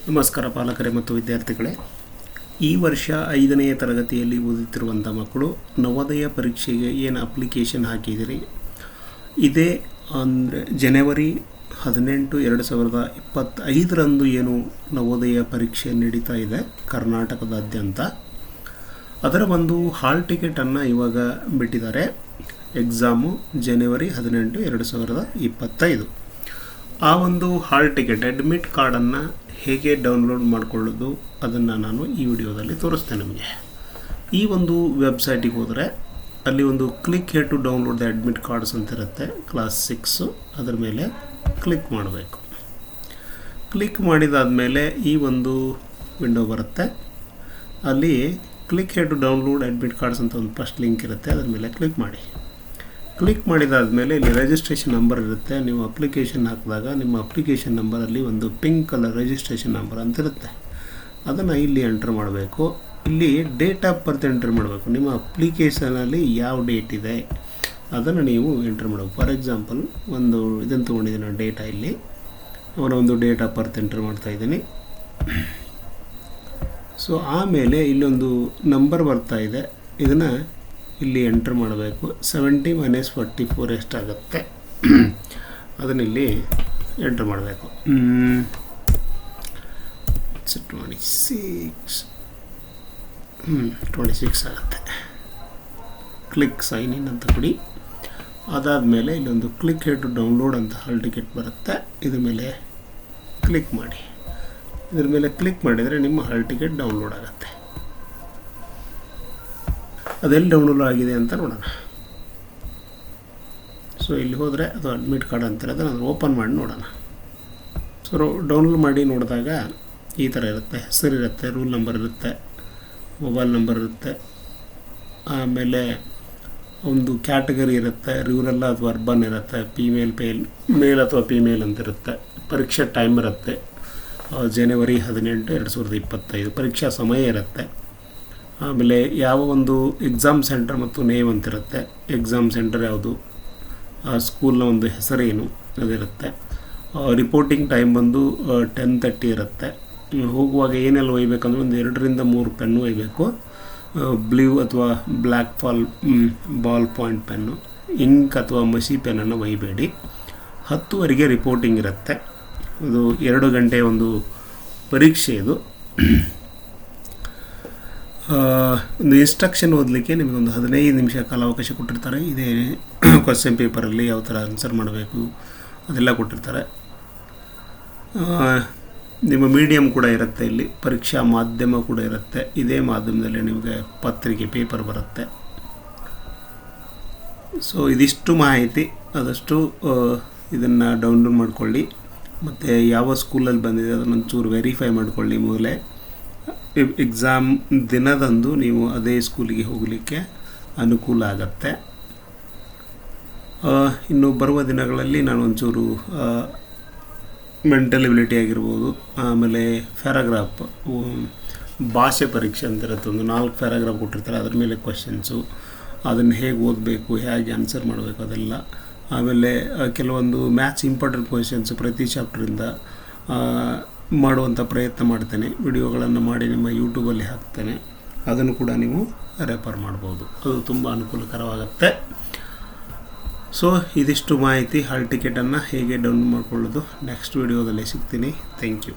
ನಮಸ್ಕಾರ ಪಾಲಕರೇ ಮತ್ತು ವಿದ್ಯಾರ್ಥಿಗಳೇ. ಈ ವರ್ಷ 5ನೇ ತರಗತಿಯಲ್ಲಿ ಓದುತ್ತಿರುವಂಥ ಮಕ್ಕಳು ನವೋದಯ ಪರೀಕ್ಷೆಗೆ ಏನು ಅಪ್ಲಿಕೇಶನ್ ಹಾಕಿದಿರಿ, ಇದೇ ಅಂದರೆ ಜನವರಿ 18, 2025ರಂದು ಏನು ನವೋದಯ ಪರೀಕ್ಷೆ ನಡೀತಾ ಇದೆ ಕರ್ನಾಟಕದಾದ್ಯಂತ, ಅದರ ಒಂದು ಹಾಲ್ ಟಿಕೆಟನ್ನು ಇವಾಗ ಬಿಟ್ಟಿದ್ದಾರೆ. ಎಕ್ಸಾಮು ಜನವರಿ 18, 2025. ಆ ಒಂದು ಹಾಲ್ ಟಿಕೆಟ್ ಅಡ್ಮಿಟ್ ಕಾರ್ಡನ್ನು ಹೇಗೆ ಡೌನ್ಲೋಡ್ ಮಾಡಿಕೊಳ್ಳೋದು ಅದನ್ನು ನಾನು ಈ ವಿಡಿಯೋದಲ್ಲಿ ತೋರಿಸ್ತೇನೆ ನಿಮಗೆ. ಈ ಒಂದು ವೆಬ್ಸೈಟಿಗೆ ಹೋದರೆ ಅಲ್ಲಿ ಒಂದು click here to download the admit cards ಅಂತ ಇರುತ್ತೆ, ಕ್ಲಾಸ್ 6. ಅದರ ಮೇಲೆ ಕ್ಲಿಕ್ ಮಾಡಬೇಕು. ಕ್ಲಿಕ್ ಮಾಡಿದಾದಮೇಲೆ ಈ ಒಂದು ವಿಂಡೋ ಬರುತ್ತೆ. ಅಲ್ಲಿ click here to download admit cards ಅಂತ ಒಂದು ಫಸ್ಟ್ ಲಿಂಕ್ ಇರುತ್ತೆ, ಅದರ ಮೇಲೆ ಕ್ಲಿಕ್ ಮಾಡಿ. ಕ್ಲಿಕ್ ಮಾಡಿದಾದಮೇಲೆ ಇಲ್ಲಿ ರಿಜಿಸ್ಟ್ರೇಷನ್ ನಂಬರ್ ಇರುತ್ತೆ. ನೀವು ಅಪ್ಲಿಕೇಶನ್ ಹಾಕಿದಾಗ ನಿಮ್ಮ ಅಪ್ಲಿಕೇಶನ್ ನಂಬರಲ್ಲಿ ಒಂದು ಪಿಂಕ್ ಕಲರ್ ರಿಜಿಸ್ಟ್ರೇಷನ್ ನಂಬರ್ ಅಂತ ಇರುತ್ತೆ, ಅದನ್ನು ಇಲ್ಲಿ ಎಂಟ್ರ್ ಮಾಡಬೇಕು. ಇಲ್ಲಿ ಡೇಟ್ ಆಫ್ ಬರ್ತ್ ಎಂಟ್ರ್ ಮಾಡಬೇಕು. ನಿಮ್ಮ ಅಪ್ಲಿಕೇಶನಲ್ಲಿ ಯಾವ ಡೇಟ್ ಇದೆ ಅದನ್ನು ನೀವು ಎಂಟ್ರ್ ಮಾಡಬೇಕು. ಫಾರ್ ಎಕ್ಸಾಂಪಲ್ ಒಂದು ಇದನ್ನು ತೊಗೊಂಡಿದ್ದೀನಿ ನಾನು, ಡೇಟಾ. ಇಲ್ಲಿ ಅವರ ಒಂದು ಡೇಟ್ ಆಫ್ ಬರ್ತ್ ಎಂಟ್ರ್ ಮಾಡ್ತಾಯಿದ್ದೀನಿ. ಸೊ ಆಮೇಲೆ ಇಲ್ಲೊಂದು ನಂಬರ್ ಬರ್ತಾ ಇದೆ, ಇದನ್ನು ಇಲ್ಲಿ ಎಂಟ್ರ್ ಮಾಡಬೇಕು. 70 - 44 ಎಷ್ಟಾಗುತ್ತೆ ಅದನ್ನಿಲ್ಲಿ ಎಂಟ್ರ್ ಮಾಡಬೇಕು. 26 ಆಗುತ್ತೆ. ಕ್ಲಿಕ್ ಸೈನ್ ಇನ್ ಅಂತ ಕೊಡಿ. ಅದಾದಮೇಲೆ ಇಲ್ಲೊಂದು ಕ್ಲಿಕ್ ಹೇರ್ ಟು ಡೌನ್ಲೋಡ್ ಅಂತ ಹಾಲ್ ಟಿಕೆಟ್ ಬರುತ್ತೆ, ಇದ್ರ ಮೇಲೆ ಕ್ಲಿಕ್ ಮಾಡಿ. ಇದ್ರ ಮೇಲೆ ಕ್ಲಿಕ್ ಮಾಡಿದರೆ ನಿಮ್ಮ ಹಾಲ್ ಟಿಕೆಟ್ ಡೌನ್ಲೋಡ್ ಆಗುತ್ತೆ. ಅದೆಲ್ಲಿ ಡೌನ್ಲೋಡ್ ಆಗಿದೆ ಅಂತ ನೋಡೋಣ. ಸೊ ಇಲ್ಲಿ ಹೋದರೆ ಅದು ಅಡ್ಮಿಟ್ ಕಾರ್ಡ್ ಅಂತಾರೆ, ಅದನ್ನು ಓಪನ್ ಮಾಡಿ ನೋಡೋಣ. ಸೊ ಡೌನ್ಲೋಡ್ ಮಾಡಿ ನೋಡಿದಾಗ ಈ ಥರ ಇರುತ್ತೆ. ಹೆಸರಿರುತ್ತೆ, ರೂಲ್ ನಂಬರ್ ಇರುತ್ತೆ, ಮೊಬೈಲ್ ನಂಬರ್ ಇರುತ್ತೆ, ಆಮೇಲೆ ಒಂದು ಕ್ಯಾಟಗರಿ ಇರುತ್ತೆ, ರೂರಲ್ ಅಥವಾ ಅರ್ಬನ್ ಇರುತ್ತೆ, ಮೇಲ್ ಅಥವಾ ಫೀಮೇಲ್ ಅಂತ ಇರುತ್ತೆ. ಪರೀಕ್ಷೆ ಟೈಮ್ ಇರುತ್ತೆ ಜನವರಿ 18, 2025. ಪರೀಕ್ಷಾ ಸಮಯ ಇರುತ್ತೆ. ಆಮೇಲೆ ಯಾವ ಒಂದು ಎಕ್ಸಾಮ್ ಸೆಂಟರ್ ಮತ್ತು ನೇಮ್ ಅಂತಿರುತ್ತೆ. ಎಕ್ಸಾಮ್ ಸೆಂಟರ್ ಯಾವುದು, ಆ ಸ್ಕೂಲ್ನ ಒಂದು ಹೆಸರೇನು ಅದಿರುತ್ತೆ. ರಿಪೋರ್ಟಿಂಗ್ ಟೈಮ್ ಬಂದು 10:30 ಇರುತ್ತೆ. ಹೋಗುವಾಗ ಏನೆಲ್ಲ ಒಯ್ಬೇಕಂದ್ರೆ ಒಂದು 2 ರಿಂದ 3 ಪೆನ್ನು ಒಯ್ಬೇಕು. ಬ್ಲೂ ಅಥವಾ black ball point pen, ink ಅಥವಾ ಮಸಿ ಪೆನ್ನನ್ನು ಒಯ್ಯಬೇಡಿ. 10:00ಗೆ ರಿಪೋರ್ಟಿಂಗ್ ಇರುತ್ತೆ. ಇದು 2 ಗಂಟೆ ಒಂದು ಪರೀಕ್ಷೆ. ಇದು ಒಂದು ಇನ್ಸ್ಟ್ರಕ್ಷನ್ ಓದಲಿಕ್ಕೆ ನಿಮಗೊಂದು 15 ನಿಮಿಷ ಕಾಲಾವಕಾಶ ಕೊಟ್ಟಿರ್ತಾರೆ. ಇದೇ ಕ್ವಶನ್ ಪೇಪರಲ್ಲಿ ಯಾವ ಥರ ಆನ್ಸರ್ ಮಾಡಬೇಕು ಅದೆಲ್ಲ ಕೊಟ್ಟಿರ್ತಾರೆ. ನಿಮ್ಮ ಮೀಡಿಯಮ್ ಕೂಡ ಇರುತ್ತೆ, ಇಲ್ಲಿ ಪರೀಕ್ಷಾ ಮಾಧ್ಯಮ ಕೂಡ ಇರುತ್ತೆ. ಇದೇ ಮಾಧ್ಯಮದಲ್ಲಿ ನಿಮಗೆ ಪತ್ರಿಕೆ ಪೇಪರ್ ಬರುತ್ತೆ. ಸೊ ಇದಿಷ್ಟು ಮಾಹಿತಿ, ಆದಷ್ಟು ಇದನ್ನು ಡೌನ್ಲೋಡ್ ಮಾಡಿಕೊಳ್ಳಿ. ಮತ್ತು ಯಾವ ಸ್ಕೂಲಲ್ಲಿ ಬಂದಿದೆ ಅದನ್ನೊಂಚೂರು ವೆರಿಫೈ ಮಾಡಿಕೊಳ್ಳಿ ಮೊದಲೇ. ಎಕ್ಸಾಮ್ ದಿನದಂದು ನೀವು ಅದೇ ಸ್ಕೂಲಿಗೆ ಹೋಗಲಿಕ್ಕೆ ಅನುಕೂಲ ಆಗತ್ತೆ. ಇನ್ನು ಬರುವ ದಿನಗಳಲ್ಲಿ ನಾನು ಒಂಚೂರು ಮೆಂಟಲ್ ಎಬಿಲಿಟಿ ಆಗಿರ್ಬೋದು, ಆಮೇಲೆ ಪ್ಯಾರಾಗ್ರಾಫ್ ಭಾಷೆ ಪರೀಕ್ಷೆ ಅಂತ ಇರುತ್ತೆ. ಒಂದು 4 ಪ್ಯಾರಾಗ್ರಾಫ್ ಕೊಟ್ಟಿರ್ತಾರೆ, ಅದ್ರ ಮೇಲೆ ಕ್ವಶನ್ಸು, ಅದನ್ನು ಹೇಗೆ ಓದಬೇಕು, ಹೇಗೆ ಆನ್ಸರ್ ಮಾಡಬೇಕು ಅದೆಲ್ಲ. ಆಮೇಲೆ ಕೆಲವೊಂದು ಮ್ಯಾಥ್ಸ್ ಇಂಪಾರ್ಟೆಂಟ್ ಕ್ವಶನ್ಸು ಪ್ರತಿ ಚಾಪ್ಟ್ರಿಂದ ಮಾಡುವಂಥ ಪ್ರಯತ್ನ ಮಾಡ್ತೇನೆ. ವಿಡಿಯೋಗಳನ್ನು ಮಾಡಿ ನಿಮ್ಮ ಯೂಟ್ಯೂಬಲ್ಲಿ ಹಾಕ್ತೇನೆ, ಅದನ್ನು ಕೂಡ ನೀವು ರೆಫರ್ ಮಾಡ್ಬೋದು. ಅದು ತುಂಬ ಅನುಕೂಲಕರವಾಗುತ್ತೆ. ಸೊ ಇದಿಷ್ಟು ಮಾಹಿತಿ. ಹಾಲ್ ಟಿಕೆಟನ್ನು ಹೇಗೆ ಡೌನ್ಲೋಡ್ ಮಾಡಿಕೊಳ್ಳೋದು ನೆಕ್ಸ್ಟ್ ವಿಡಿಯೋದಲ್ಲಿ ಸಿಗ್ತೀನಿ. Thank you.